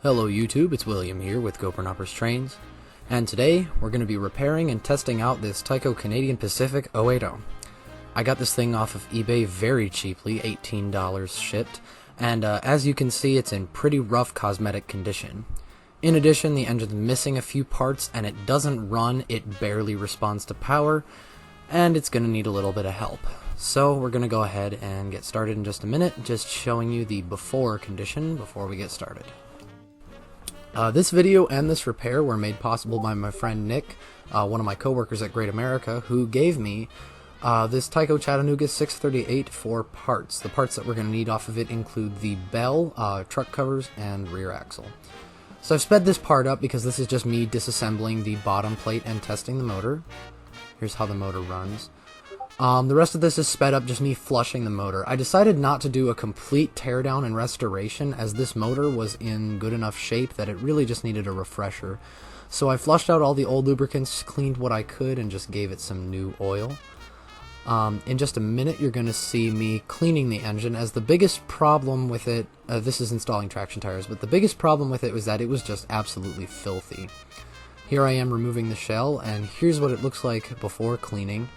Hello YouTube, it's William here with GoProNoppers Trains, and today we're going to be repairing and testing out this Tyco Canadian Pacific 080. I got this thing off of eBay very cheaply, $18 shipped, and as you can see it's in pretty rough cosmetic condition. In addition, the engine's missing a few parts and it doesn't run, it barely responds to power, and it's going to need a little bit of help. So we're going to go ahead and get started in just a minute, just showing you the before condition before we get started. This video and this repair were made possible by my friend Nick, one of my coworkers at Great America, who gave me this Tyco Chattanooga 638 for parts. The parts that we're going to need off of it include the bell, truck covers, and rear axle. So I've sped this part up because this is just me disassembling the bottom plate and testing the motor. Here's how the motor runs. The rest of this is sped up, just me flushing the motor. I decided not to do a complete teardown and restoration as this motor was in good enough shape that it really just needed a refresher. So I flushed out all the old lubricants, cleaned what I could, and just gave it some new oil. In just a minute you're going to see me cleaning the engine, as the biggest problem with it, this is installing traction tires, but the biggest problem with it was that it was just absolutely filthy. Here I am removing the shell, and here's what it looks like before cleaning.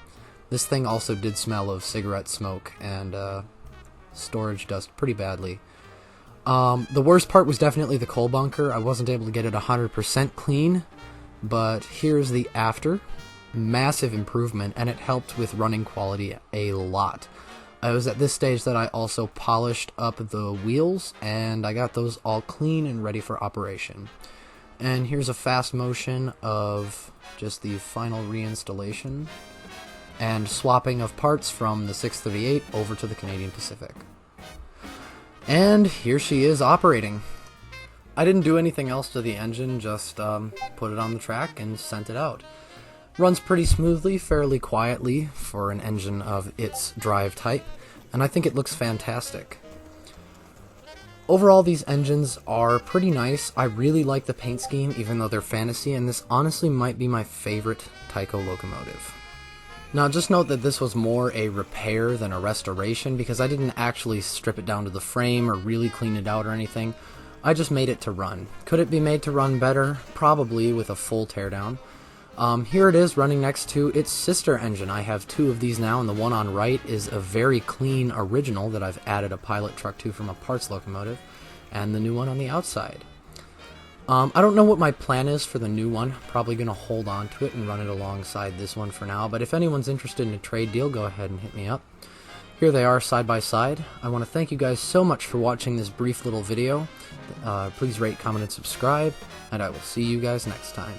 This thing also did smell of cigarette smoke and storage dust pretty badly. The worst part was definitely the coal bunker. I wasn't able to get it 100% clean, but here's the after. Massive improvement, and it helped with running quality a lot. It was at this stage that I also polished up the wheels, and I got those all clean and ready for operation. And here's a fast motion of just the final reinstallation and swapping of parts from the 638 over to the Canadian Pacific. And here she is operating. I didn't do anything else to the engine, just put it on the track and sent it out. Runs pretty smoothly, fairly quietly for an engine of its drive type, and I think it looks fantastic. Overall, these engines are pretty nice. I really like the paint scheme, even though they're fantasy, and this honestly might be my favorite Tyco locomotive. Now just note that this was more a repair than a restoration, because I didn't actually strip it down to the frame or really clean it out or anything. I just made it to run. Could it be made to run better? Probably, with a full teardown. Here it is running next to its sister engine. I have two of these now, and the one on right is a very clean original that I've added a pilot truck to from a parts locomotive, and the new one on the outside. I don't know what my plan is for the new one. Probably going to hold on to it and run it alongside this one for now, but if anyone's interested in a trade deal, go ahead and hit me up. Here they are side by side. I want to thank you guys so much for watching this brief little video. Please rate, comment, and subscribe, and I will see you guys next time.